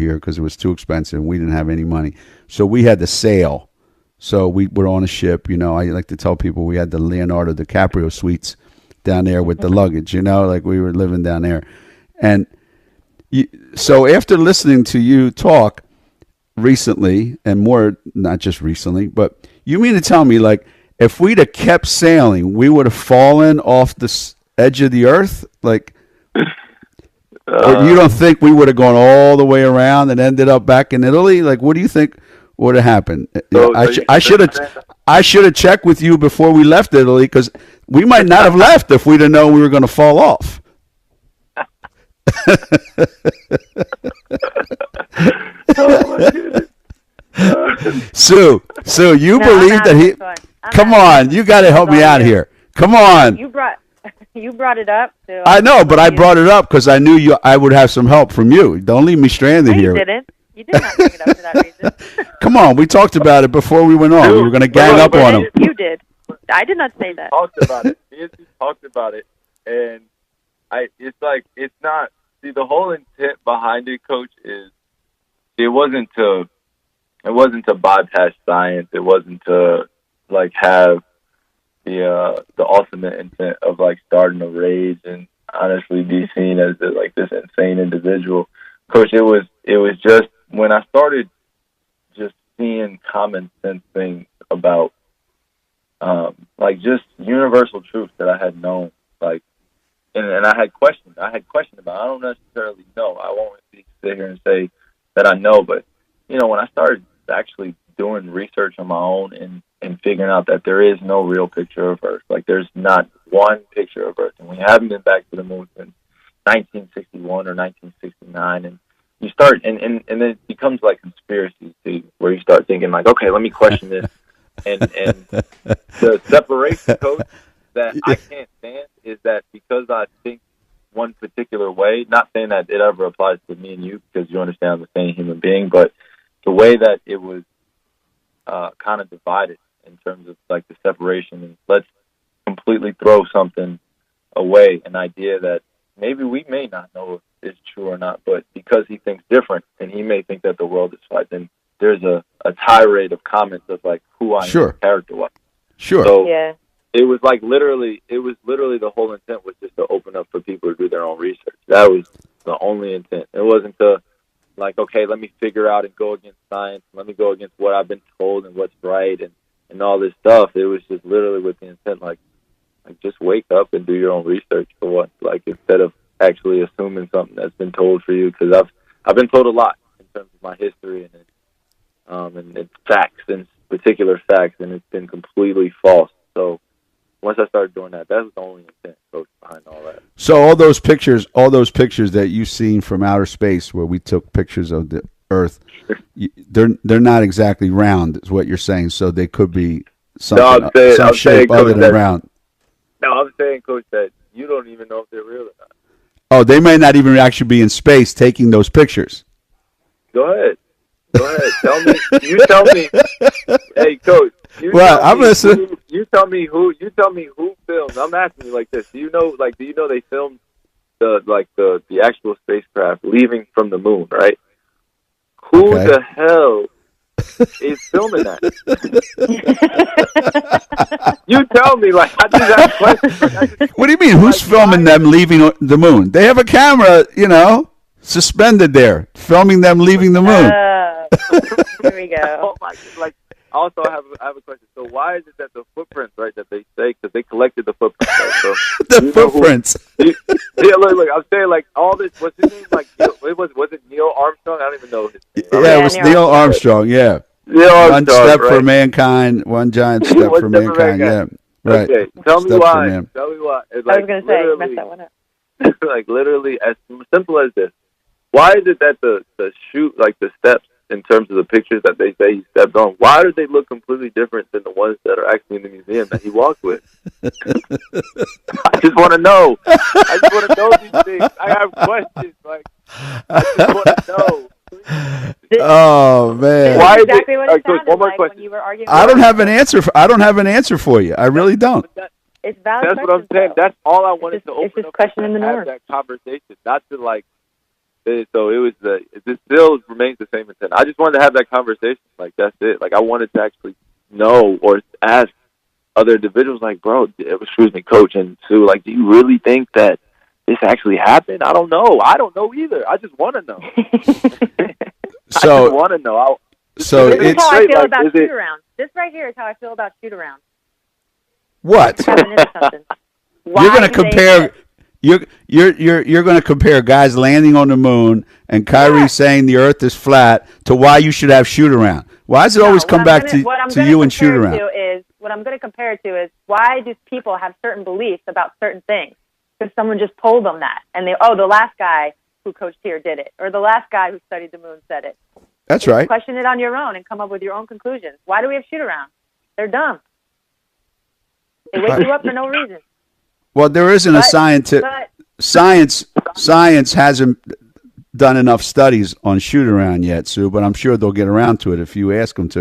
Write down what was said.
here because it was too expensive and we didn't have any money. So we had to sail. So we were on a ship. You know, I like to tell people we had the Leonardo DiCaprio suites down there with the luggage. You know, like we were living down there. And so after listening to you talk recently, and more, not just recently, but you mean to tell me, like, if we'd have kept sailing, we would have fallen off the edge of the earth? Like, or you don't think we would have gone all the way around and ended up back in Italy? Like, what do you think would have happened? So, I should have checked with you before we left Italy, because we might not have left if we'd have known we were going to fall off. Oh my goodness. Sue, you believe that he? Come on, you got to help me out here. Come on. You brought it up. So I know, but I brought it up because I knew I would have some help from you. Don't leave me stranded here. You didn't. You did not bring it up for that reason. Come on, we talked about it before we went on. We were going to gang up on him. You did. I did not say that. Talked about it. Me and Steve talked about it, and it's not. See, the whole intent behind it, Coach, is it wasn't to bypass science. It wasn't to have the ultimate intent of starting a rage and honestly be seen as this insane individual. Coach, it was just when I started just seeing common sense things about just universal truth that I had known, and I had questioned about. I don't necessarily know. I won't sit here and say that I know, but when I started actually doing research on my own and figuring out that there is no real picture of Earth, there's not one picture of Earth, and we haven't been back to the moon since 1961 or 1969, and you start, and then it becomes like conspiracy theory, where you start thinking okay, let me question this, and the separation, Coach, that I can't stand is that because I think one particular way, not saying that it ever applies to me and you, because you understand I'm the same human being, but the way that it was kind of divided in terms of the separation, and let's completely throw something away, an idea that maybe we may not know if it's true or not, but because he thinks different and he may think that the world is flat, then there's a tirade of comments of who I am character-wise. Sure. So yeah. It was literally the whole intent was just to open up for people to do their own research. That was the only intent. It wasn't to okay, let me figure out and go against science. Let me go against what I've been told and what's right and all this stuff. It was just literally with the intent just wake up and do your own research for once. Instead of actually assuming something that's been told for you, because I've been told a lot in terms of my history and it's facts and particular facts, and it's been completely false. So once I started doing that, that was the only intent, Coach, behind all that. So all those pictures that you've seen from outer space, where we took pictures of the Earth, they're not exactly round, is what you're saying. So they could be some shape other than round. No, I'm saying, Coach, that you don't even know if they're real or not. Oh, they may not even actually be in space taking those pictures. Go ahead. Tell me. You tell me. Hey, Coach. I'm listening. You tell me who filmed. I'm asking you like this. Do you know they filmed the actual spacecraft leaving from the moon, right? Who the hell is filming that? You tell me, I just have questions. What do you mean? Who's filming them leaving the moon? They have a camera, suspended there, filming them leaving the moon. Here we go. Oh my! Also, I have a question. So, why is it that the footprints, right, that they say, because they collected the footprints, right? So, the footprints. Look, I'm saying all this. What's his name? Was it Neil Armstrong? I don't even know his name. Yeah, it was Neil Armstrong. Yeah. Neil Armstrong, one step for mankietn, one giant step for mankind. Yeah. Right. Okay. Tell me why. I was going to say, mess that one up. Literally, as simple as this. Why is it that the steps, in terms of the pictures that they say he stepped on, why do they look completely different than the ones that are actually in the museum that he walked with? I just want to know. I just want to know these things. I have questions. I just want to know. Oh man! Why is exactly what it sounded like when you were arguing? I don't have an answer for you. I really don't. It's valid. That's what I'm saying. That's all I wanted to open up question in the have that conversation, not to So it still I just wanted to have that conversation. Like, that's it. Like, I wanted to actually know or ask other individuals, like, bro, excuse me, Coach and Sue, like, do you really think that this actually happened? I don't know. I don't know either. I just want to know. I just want to know. So this is how I feel about shoot-around. This right here is how I feel about shoot-around. What? You're going to compare... You're going to compare guys landing on the moon and Kyrie saying the Earth is flat to why you should have shoot around. Why does it always come back to you and shoot around? What I'm going to compare it to is why do people have certain beliefs about certain things? Because someone just told them that, and the last guy who coached here did it, or the last guy who studied the moon said it. That's right. Question it on your own and come up with your own conclusions. Why do we have shoot around? They're dumb. They wake you up for no reason. Well, there isn't a scientific science hasn't done enough studies on shoot around yet, Sue, but I'm sure they'll get around to it if you ask them to.